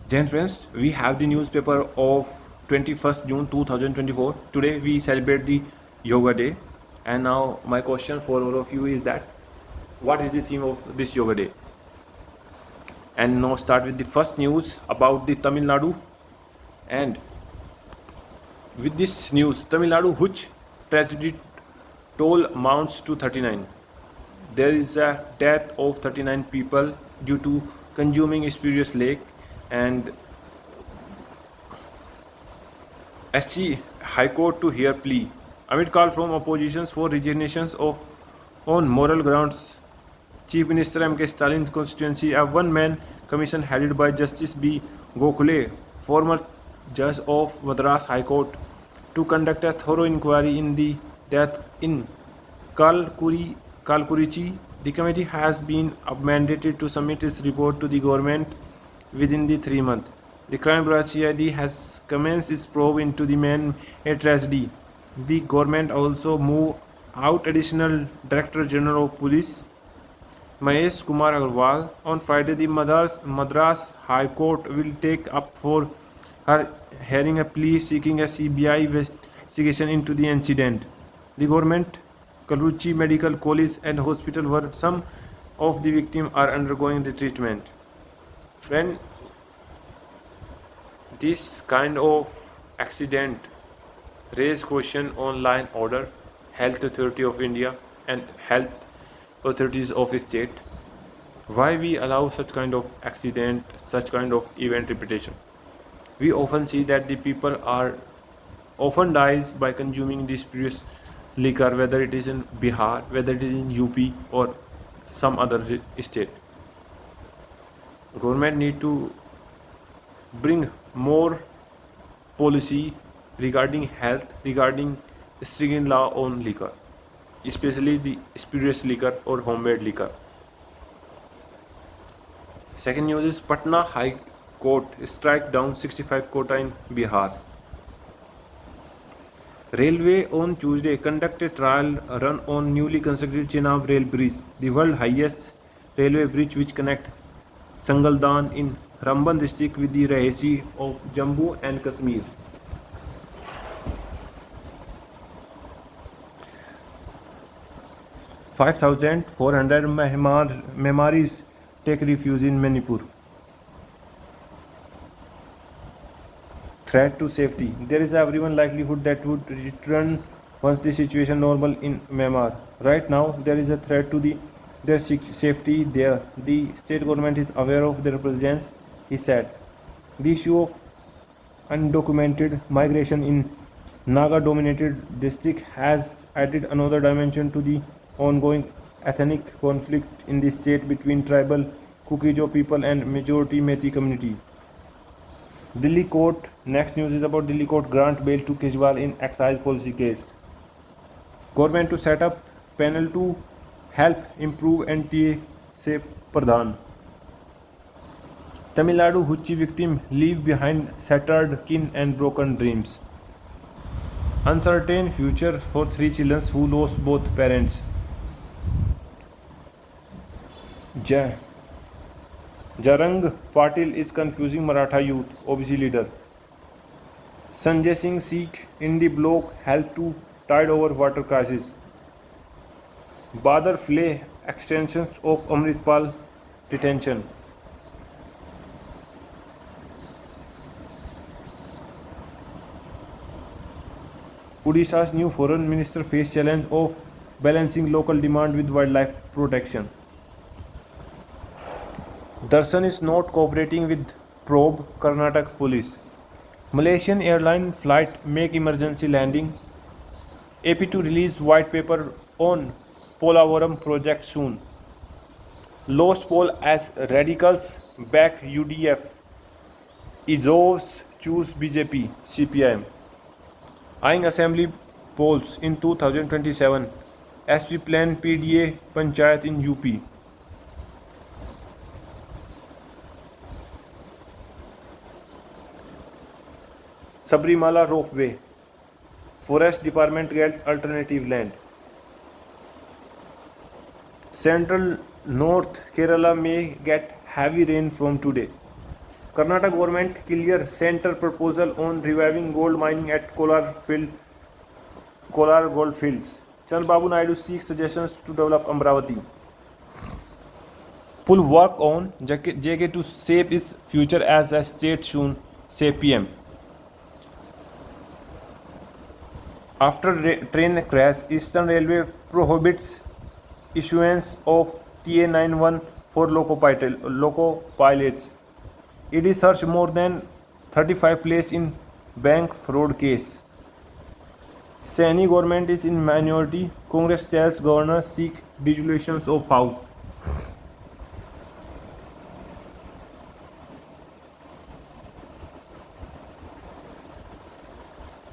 Then friends, we have the newspaper of 21st June 2024. Today we celebrate the Yoga Day. And now my question for all of you is that what is the theme of this Yoga Day? And now start with the first news about the Tamil Nadu. And with this news, Tamil Nadu which tragedy toll mounts to 39. There is a death of 39 people due to consuming spurious lake, and SC High Court to hear plea. Amid call from oppositions for resignations of on moral grounds, Chief Minister M.K. Stalin's constituency, a one-man commission headed by Justice B. Gokhale, former judge of Madras High Court, to conduct a thorough inquiry in the death in Kalkurichi. The committee has been mandated to submit its report to the government within the 3 months. The crime branch CID has commenced its probe into the man-made tragedy. The government also moved out additional Director General of Police Mahesh Kumar Agarwal. On Friday, the Madras High Court will take up for her hearing a plea seeking a CBI investigation into the incident. The government, Kalruchi Medical College and Hospital where some of the victims are undergoing the treatment. When this kind of accident raise question on line order, Health Authority of India and health authorities of a state, why we allow such kind of accident, such kind of event repetition. We often see that the people are often dies by consuming this spurious liquor, whether it is in Bihar, whether it is in UP or some other state. Government need to bring more policy regarding health, regarding stringent law on liquor, especially the spurious liquor or homemade liquor. Second news is Patna High Court strike down 65 quota in Bihar. Railway on Tuesday conducted a trial run on newly constructed Chenab Rail Bridge, the world's highest railway bridge which connects Sangaldan in Ramban district with the Rahesi of Jammu and Kashmir. $5,400 Myanmaris take refuge in Manipur. Threat to safety. There is everyone likelihood that would return once the situation normal in Myanmar. Right now, there is a threat to their safety there. The state government is aware of their presence, he said. The issue of undocumented migration in Naga-dominated district has added another dimension to the ongoing ethnic conflict in the state between tribal Kukijo people and majority Methi community. Delhi court. Next news is about Delhi court grant bail to Kejriwal in excise policy case. Government to set up panel to help improve NTA, say Pradhan. Tamil Nadu Huchi victim leave behind shattered kin and broken dreams. Uncertain future for 3 children who lost both parents. Jarang Patil is confusing Maratha youth, OBC leader. Sanjay Singh Sikh indie bloc help to tide over water crisis. Badar flay extensions of Amritpal detention. Odisha's new foreign minister faced challenge of balancing local demand with wildlife protection. Darshan is not cooperating with probe Karnataka police. Malaysian airline flight make emergency landing. AP to release white paper on Polavaram project soon. Lost poll as radicals back UDF. Izovs choose BJP, CPIM. Eyeing assembly polls in 2027. SP plan PDA Panchayat in UP. Sabrimala ropeway. Forest Department gets alternative land. Central North Kerala may get heavy rain from today. Karnataka government clear center proposal on reviving gold mining at Kolar gold fields. Chandrababu Naidu seeks suggestions to develop Amravati. Pull work on JK to shape its future as a state soon, say PM. After train crash, Eastern Railway prohibits issuance of TA91 for loco pilots. ED searched more than 35 places in bank fraud case. Saini government is in minority. Congress tells governor seek dissolution of house.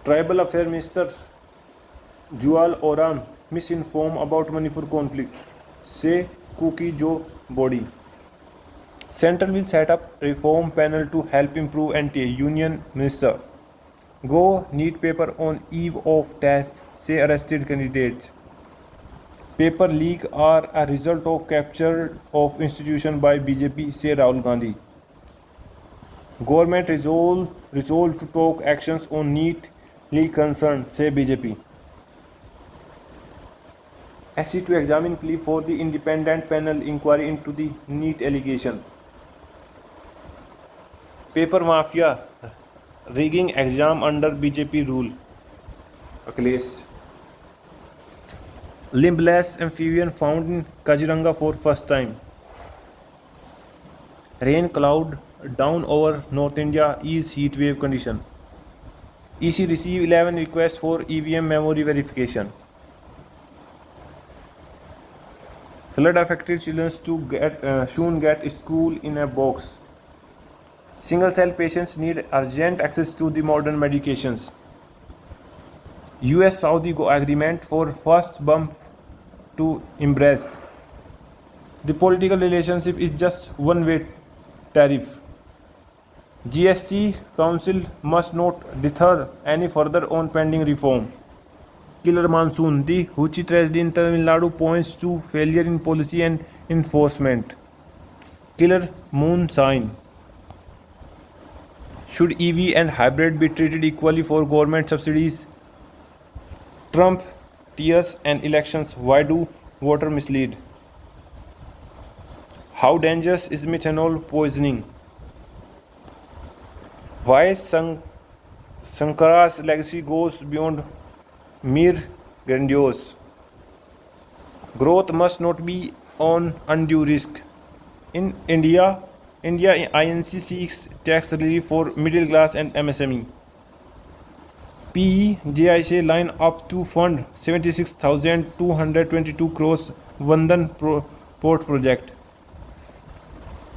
Tribal Affairs Minister Jual Oram misinformed about Manipur conflict. Say Kuki Jo Body. Central will set up reform panel to help improve anti-union minister. Go need paper on eve of test, say arrested candidates. Paper leak are a result of capture of institution by BJP, say Rahul Gandhi. Government resolved to talk actions on neatly concerned, say BJP. SC to examine plea for the independent panel inquiry into the NEET allegation. Paper mafia rigging exam under BJP rule. Akhilesh. Limbless amphibian found in Kaziranga for first time. Rain cloud down over North India ease heat wave condition. EC receive 11 requests for EVM memory verification. Flood affected children to soon get school in a box. Single cell patients need urgent access to the modern medications. US Saudi agreement for first bump to embrace. The political relationship is just one way tariff. GST Council must not deter any further on pending reform. Killer monsoon. The Huchi tragedy in Tamil Nadu points to failure in policy and enforcement. Killer moon sign. Should EV and hybrid be treated equally for government subsidies? Trump, tears and elections. Why do voter mislead? How dangerous is methanol poisoning? Why Sankara's legacy goes beyond mere grandiose. Growth must not be on undue risk. In India INC seeks tax relief for middle class and MSME. PEJIC line up to fund 76,222 crores Vandan port project.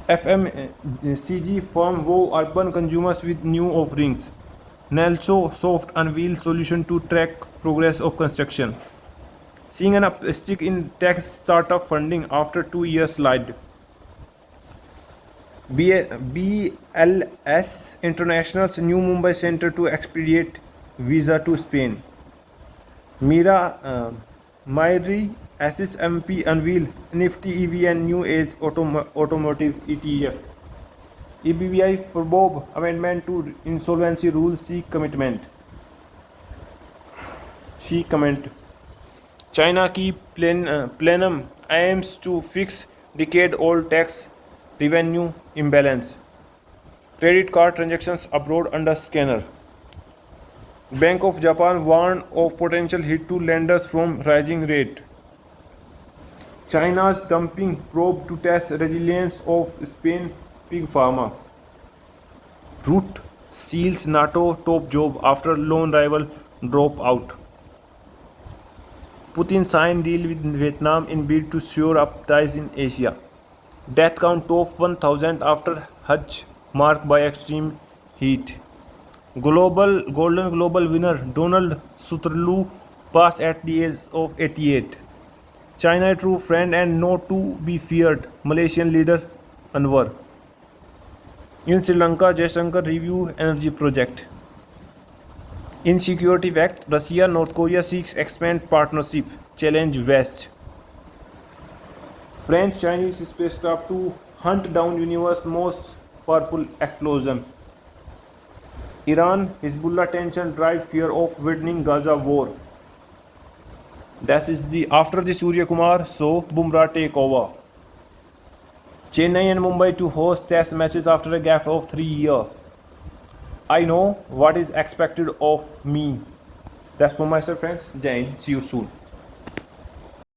FMCG firm wow urban consumers with new offerings. Nelso Soft unveils solution to track progress of construction. Seeing an upstick in tech startup funding after 2 years slide. BLS International's new Mumbai center to expedite visa to Spain. Myri Assist MP unveil Nifty EV and new age automotive ETF. EBBI probe amendment to insolvency rules seek comment. China की plenum aims to fix decade-old tax revenue imbalance. Credit card transactions abroad under scanner. Bank of Japan warned of potential hit to lenders from rising rate. China's dumping probe to test resilience of Spain pig farmer. Root seals NATO top job after lone rival drop out. Putin signed deal with Vietnam in bid to shore up ties in Asia. Death count top 1,000 after Hajj marked by extreme heat. Golden Global winner Donald Sutherland passed at the age of 88. China a true friend and not to be feared. Malaysian leader Anwar. In Sri Lanka, Jaishankar review energy project. In security fact, Russia North Korea seeks expand partnership. Challenge West. French Chinese spacecraft to hunt down universe's most powerful explosion. Iran Hezbollah tension drive fear of winning Gaza war. That is the after the Surya Kumar, so Bumrah take over. Chennai and Mumbai to host test matches after a gap of 3 years. I know what is expected of me. That's for myself, friends. Jai Hind. See you soon.